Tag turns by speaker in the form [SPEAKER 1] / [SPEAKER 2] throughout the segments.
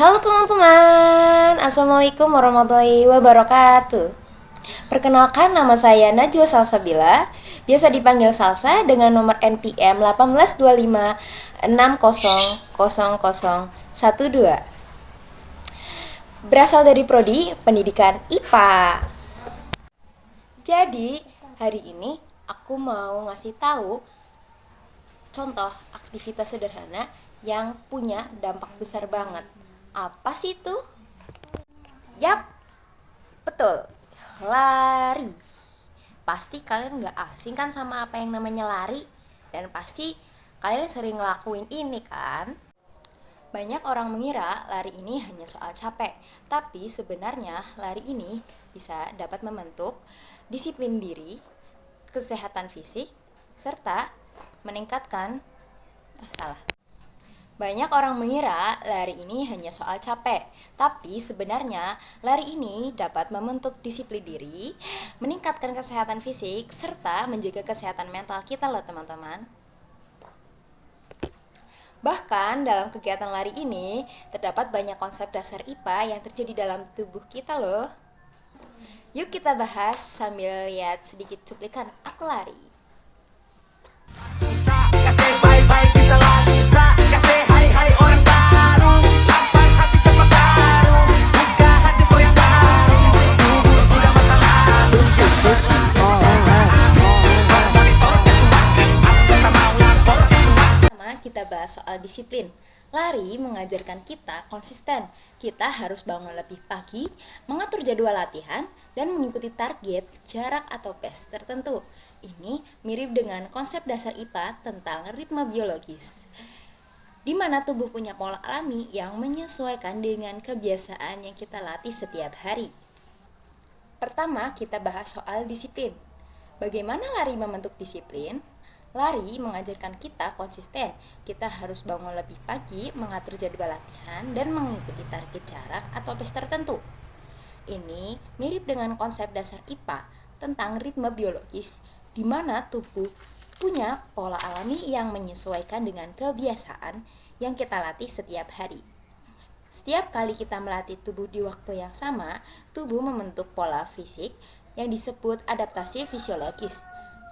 [SPEAKER 1] Halo teman-teman, Assalamualaikum warahmatullahi wabarakatuh. Perkenalkan, nama saya Najwa Salsabila, biasa dipanggil Salsa dengan nomor NPM 1825600012. Berasal dari Prodi Pendidikan IPA. Jadi, hari ini aku mau ngasih tahu contoh aktivitas sederhana yang punya dampak besar banget. Apa sih itu? Yap, betul, lari. Pasti kalian nggak asing kan sama apa yang namanya lari? Dan pasti kalian sering ngelakuin ini kan? Banyak orang mengira lari ini hanya soal capek, tapi sebenarnya lari ini bisa dapat membentuk disiplin diri, kesehatan fisik, serta meningkatkan salah. Banyak orang mengira lari ini hanya soal capek, tapi sebenarnya lari ini dapat membentuk disiplin diri, meningkatkan kesehatan fisik, serta menjaga kesehatan mental kita loh teman-teman. Bahkan dalam kegiatan lari ini terdapat banyak konsep dasar IPA yang terjadi dalam tubuh kita loh. Yuk kita bahas sambil lihat sedikit cuplikan aku lari. Kita bahas soal disiplin. Lari mengajarkan kita konsisten. Kita harus bangun lebih pagi, mengatur jadwal latihan, dan mengikuti target, jarak, atau pace tertentu. Ini mirip dengan konsep dasar IPA tentang ritme biologis, di mana tubuh punya pola alami yang menyesuaikan dengan kebiasaan yang kita latih setiap hari. Pertama, kita bahas soal disiplin. Bagaimana lari membentuk disiplin? Lari mengajarkan kita konsisten. Kita harus bangun lebih pagi, mengatur jadwal latihan, dan mengikuti target jarak atau pace tertentu. Ini mirip dengan konsep dasar IPA tentang ritme biologis, di mana tubuh punya pola alami yang menyesuaikan dengan kebiasaan yang kita latih setiap hari. Setiap kali kita melatih tubuh di waktu yang sama, tubuh membentuk pola fisik yang disebut adaptasi fisiologis.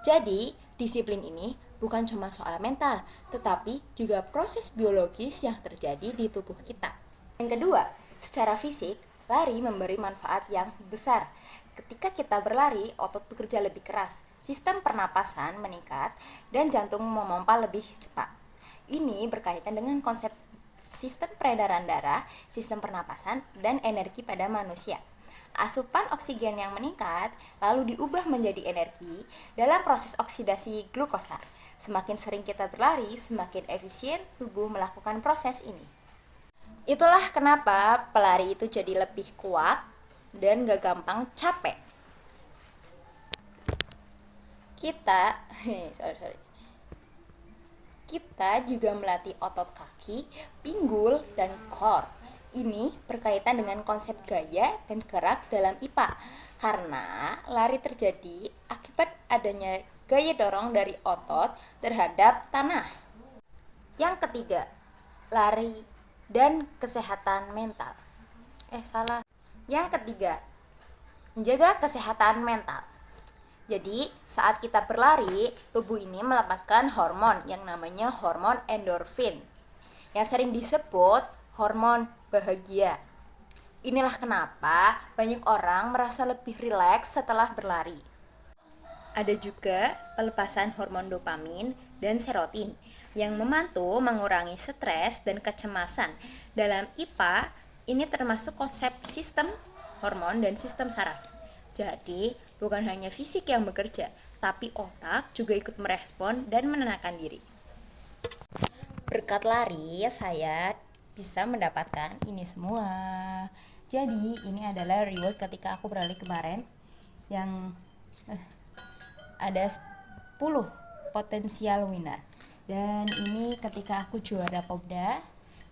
[SPEAKER 1] Jadi, disiplin ini bukan cuma soal mental, tetapi juga proses biologis yang terjadi di tubuh kita. Yang kedua, secara fisik, lari memberi manfaat yang besar. Ketika kita berlari, otot bekerja lebih keras, sistem pernapasan meningkat, dan jantung memompa lebih cepat. Ini berkaitan dengan konsep sistem peredaran darah, sistem pernapasan, dan energi pada manusia. Asupan oksigen yang meningkat lalu diubah menjadi energi dalam proses oksidasi glukosa. Semakin sering kita berlari, semakin efisien tubuh melakukan proses ini. Itulah kenapa pelari itu jadi lebih kuat dan gak gampang capek. Kita juga melatih otot kaki, pinggul, dan core. Ini berkaitan dengan konsep gaya dan gerak dalam IPA, karena lari terjadi akibat adanya gaya dorong dari otot terhadap tanah. Yang ketiga, lari dan kesehatan mental. Yang ketiga, menjaga kesehatan mental. Jadi, saat kita berlari, tubuh ini melepaskan hormon yang namanya hormon endorfin, yang sering disebut hormon bahagia. Inilah kenapa banyak orang merasa lebih rileks setelah berlari. Ada juga pelepasan hormon dopamin dan serotin yang membantu mengurangi stres dan kecemasan. Dalam IPA, ini termasuk konsep sistem hormon dan sistem saraf. Jadi, bukan hanya fisik yang bekerja, tapi otak juga ikut merespon dan menenangkan diri. Berkat lari, saya bisa mendapatkan ini semua. Jadi, ini adalah reward ketika aku berlari kemarin yang ada 10 potensial winner. Dan ini ketika aku juara Popda,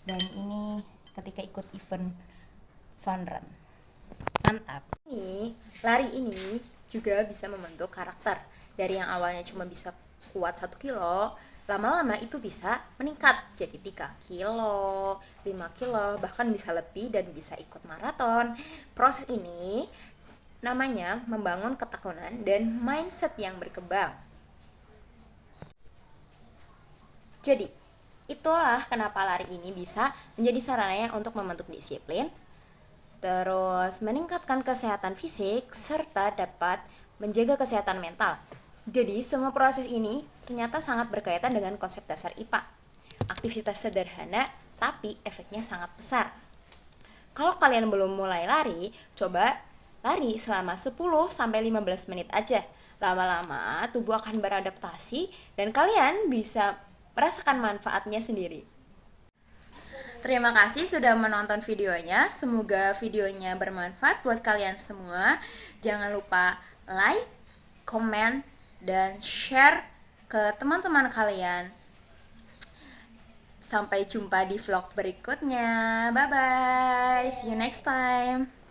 [SPEAKER 1] dan ini ketika ikut event fun run. Mantap. Lari ini juga bisa membentuk karakter. Dari yang awalnya cuma bisa kuat 1 kilo, lama-lama itu bisa meningkat jadi 3 kilo, 5 kilo, bahkan bisa lebih dan bisa ikut maraton. Proses ini namanya membangun ketekunan dan mindset yang berkembang. Jadi, itulah kenapa lari ini bisa menjadi sarana untuk membentuk disiplin, terus meningkatkan kesehatan fisik, serta dapat menjaga kesehatan mental. Jadi, semua proses ini ternyata sangat berkaitan dengan konsep dasar IPA. Aktivitas sederhana, tapi efeknya sangat besar. Kalau kalian belum mulai lari, coba lari selama 10-15 menit aja. Lama-lama tubuh akan beradaptasi dan kalian bisa merasakan manfaatnya sendiri. Terima kasih sudah menonton videonya. Semoga videonya bermanfaat buat kalian semua. Jangan lupa like, komen, dan share ke teman-teman kalian. Sampai jumpa di vlog berikutnya. Bye bye. See you next time.